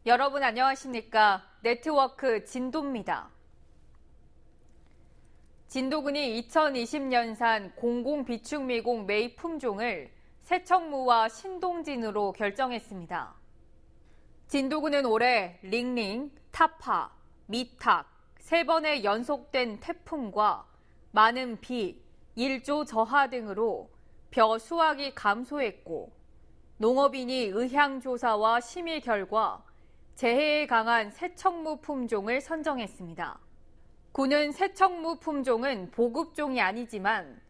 여러분 안녕하십니까? 네트워크 진도입니다. 진도군이 2020년산 공공비축미공 매입 품종을 새청무와 신동진으로 결정했습니다. 진도군은 올해 링링, 타파, 미탁, 3번의 연속된 태풍과 많은 비, 일조 저하 등으로 벼 수확이 감소했고 농업인이 의향조사와 심의 결과 재해에 강한 새청무 품종을 선정했습니다. 군은 새청무 품종은 보급종이 아니지만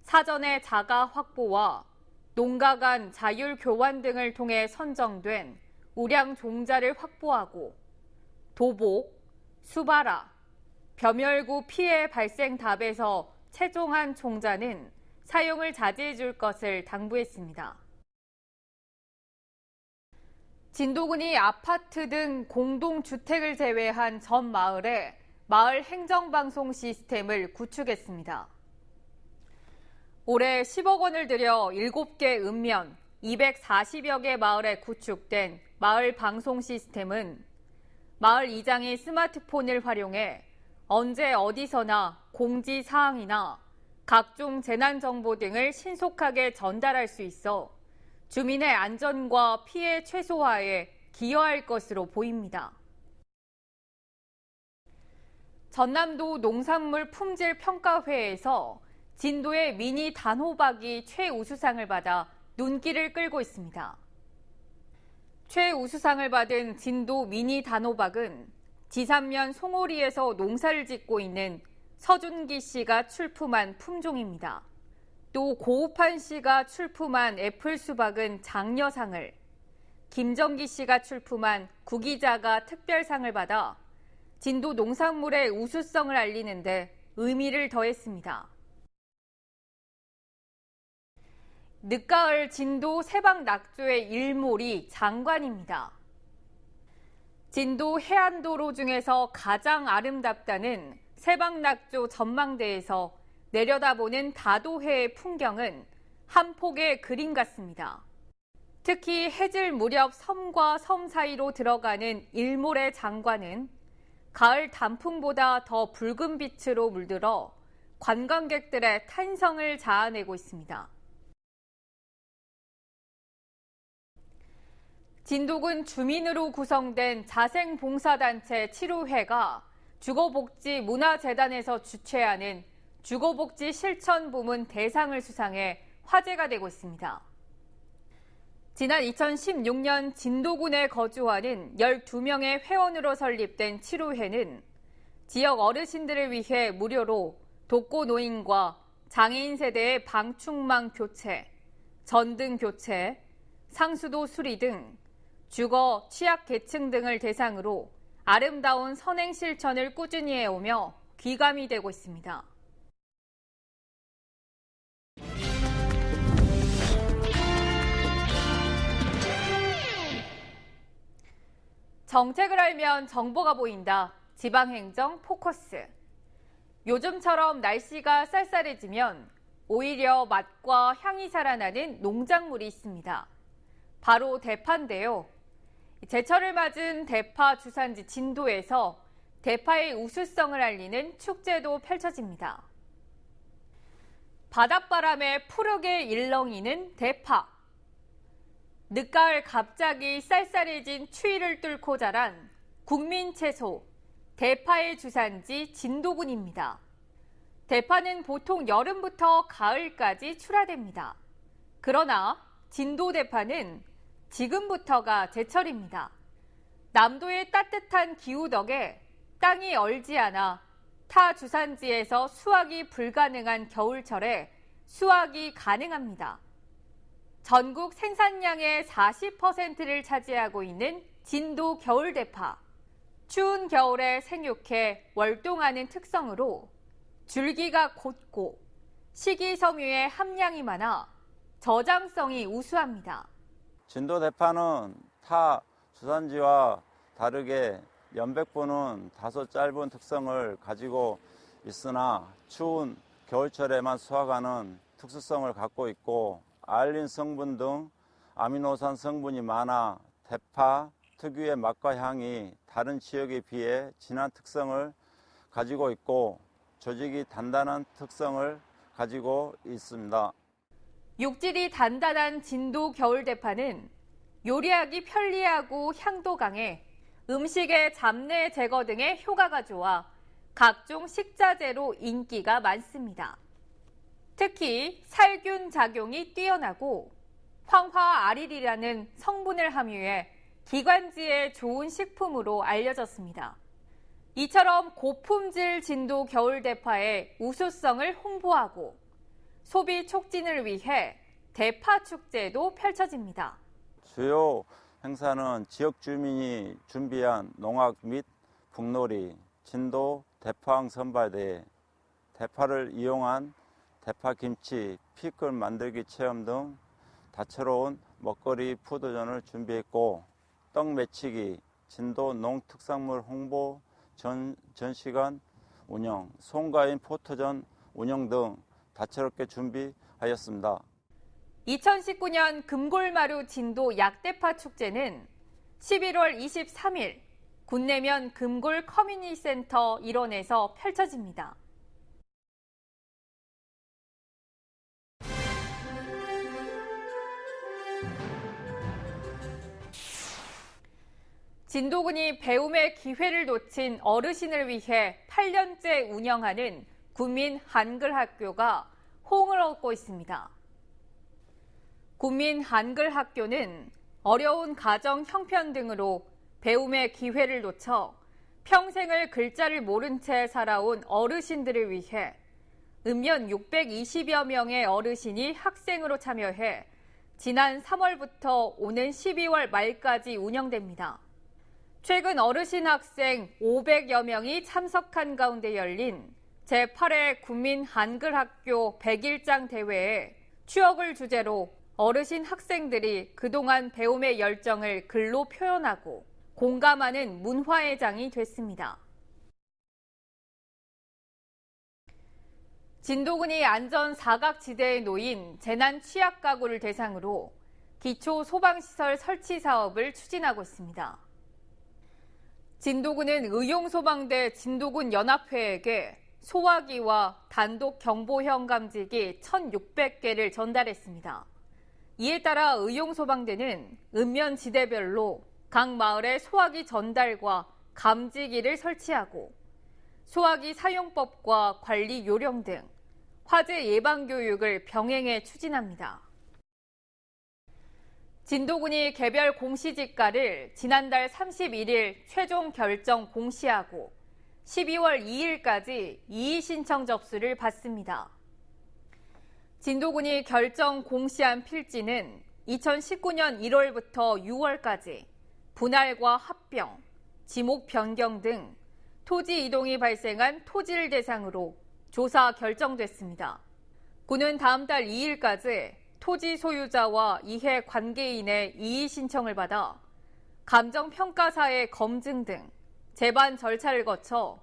사전에 자가 확보와 농가 간 자율 교환 등을 통해 선정된 우량 종자를 확보하고 도복, 수바라, 벼멸구 피해 발생 답에서 채종한 종자는 사용을 자제해 줄 것을 당부했습니다. 진도군이 아파트 등 공동주택을 제외한 전 마을에 마을 행정방송 시스템을 구축했습니다. 올해 10억 원을 들여 7개 읍면 240여 개 마을에 구축된 마을 방송 시스템은 마을 이장이 스마트폰을 활용해 언제 어디서나 공지사항이나 각종 재난정보 등을 신속하게 전달할 수 있어 주민의 안전과 피해 최소화에 기여할 것으로 보입니다. 전남도 농산물 품질 평가회에서 진도의 미니 단호박이 최우수상을 받아 눈길을 끌고 있습니다. 최우수상을 받은 진도 미니 단호박은 지산면 송오리에서 농사를 짓고 있는 서준기 씨가 출품한 품종입니다. 또 고우판 씨가 출품한 애플 수박은 장려상을, 김정기 씨가 출품한 구기자가 특별상을 받아 진도 농산물의 우수성을 알리는 데 의미를 더했습니다. 늦가을 진도 세방낙조의 일몰이 장관입니다. 진도 해안도로 중에서 가장 아름답다는 세방낙조 전망대에서 내려다보는 다도해의 풍경은 한 폭의 그림 같습니다. 특히 해질 무렵 섬과 섬 사이로 들어가는 일몰의 장관은 가을 단풍보다 더 붉은 빛으로 물들어 관광객들의 탄성을 자아내고 있습니다. 진도군 주민으로 구성된 자생봉사단체 치료회가 주거복지문화재단에서 주최하는 주거복지 실천 부문 대상을 수상해 화제가 되고 있습니다. 지난 2016년 진도군에 거주하는 12명의 회원으로 설립된 치료회는 지역 어르신들을 위해 무료로 독거노인과 장애인 세대의 방충망 교체, 전등 교체, 상수도 수리 등 주거 취약계층 등을 대상으로 아름다운 선행 실천을 꾸준히 해오며 귀감이 되고 있습니다. 정책을 알면 정보가 보인다. 지방행정 포커스. 요즘처럼 날씨가 쌀쌀해지면 오히려 맛과 향이 살아나는 농작물이 있습니다. 바로 대파인데요. 제철을 맞은 대파 주산지 진도에서 대파의 우수성을 알리는 축제도 펼쳐집니다. 바닷바람에 푸르게 일렁이는 대파. 늦가을 갑자기 쌀쌀해진 추위를 뚫고 자란 국민 채소, 대파의 주산지 진도군입니다. 대파는 보통 여름부터 가을까지 출하됩니다. 그러나 진도 대파는 지금부터가 제철입니다. 남도의 따뜻한 기후 덕에 땅이 얼지 않아 타 주산지에서 수확이 불가능한 겨울철에 수확이 가능합니다. 전국 생산량의 40%를 차지하고 있는 진도 겨울대파. 추운 겨울에 생육해 월동하는 특성으로 줄기가 곧고 식이섬유의 함량이 많아 저장성이 우수합니다. 진도 대파는 타 주산지와 다르게 연백부는 다소 짧은 특성을 가지고 있으나 추운 겨울철에만 수확하는 특수성을 갖고 있고 알린 성분 등 아미노산 성분이 많아 대파, 특유의 맛과 향이 다른 지역에 비해 진한 특성을 가지고 있고 조직이 단단한 특성을 가지고 있습니다. 육질이 단단한 진도 겨울대파는 요리하기 편리하고 향도 강해 음식의 잡내 제거 등의 효과가 좋아 각종 식자재로 인기가 많습니다. 특히 살균 작용이 뛰어나고 황화아릴이라는 성분을 함유해 기관지에 좋은 식품으로 알려졌습니다. 이처럼 고품질 진도 겨울대파의 우수성을 홍보하고 소비 촉진을 위해 대파 축제도 펼쳐집니다. 주요 행사는 지역 주민이 준비한 농악 및 북놀이, 진도 대파왕 선발대회, 대파를 이용한 대파김치, 피클 만들기 체험 등 다채로운 먹거리 푸드존을 준비했고 떡 매치기, 진도 농특산물 홍보 전시관 운영, 송가인 포토전 운영 등 다채롭게 준비하였습니다. 2019년 금골마루 진도 약대파 축제는 11월 23일 군내면 금골 커뮤니티센터 일원에서 펼쳐집니다. 진도군이 배움의 기회를 놓친 어르신을 위해 8년째 운영하는 군민 한글학교가 호응을 얻고 있습니다. 군민 한글학교는 어려운 가정 형편 등으로 배움의 기회를 놓쳐 평생을 글자를 모른 채 살아온 어르신들을 위해 읍면 620여 명의 어르신이 학생으로 참여해 지난 3월부터 오는 12월 말까지 운영됩니다. 최근 어르신 학생 500여 명이 참석한 가운데 열린 제8회 군민 한글학교 100일장 대회에 추억을 주제로 어르신 학생들이 그동안 배움의 열정을 글로 표현하고 공감하는 문화의 장이 됐습니다. 진도군이 안전 사각지대에 놓인 재난 취약 가구를 대상으로 기초 소방시설 설치 사업을 추진하고 있습니다. 진도군은 의용소방대 진도군 연합회에게 소화기와 단독 경보형 감지기 1,600개를 전달했습니다. 이에 따라 의용소방대는 읍면 지대별로 각 마을에 소화기 전달과 감지기를 설치하고 소화기 사용법과 관리 요령 등 화재 예방 교육을 병행해 추진합니다. 진도군이 개별 공시지가를 지난달 31일 최종 결정 공시하고 12월 2일까지 이의 신청 접수를 받습니다. 진도군이 결정 공시한 필지는 2019년 1월부터 6월까지 분할과 합병, 지목 변경 등 토지 이동이 발생한 토지를 대상으로 조사 결정됐습니다. 군은 다음 달 2일까지 토지 소유자와 이해 관계인의 이의 신청을 받아 감정평가사의 검증 등 재반 절차를 거쳐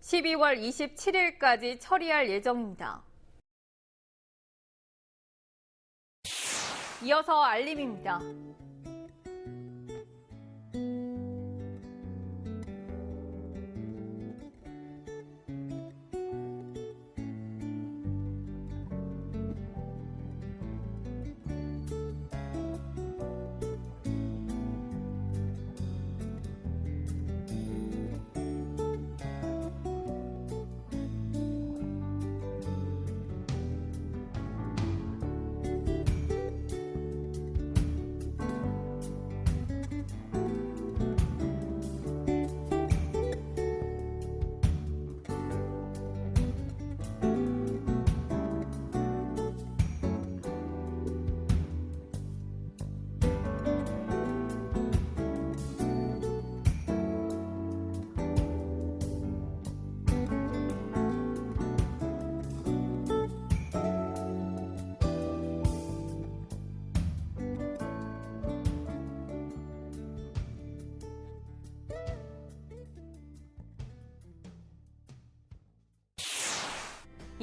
12월 27일까지 처리할 예정입니다. 이어서 알림입니다.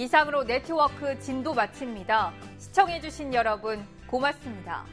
이상으로 네트워크 진도 마칩니다. 시청해주신 여러분 고맙습니다.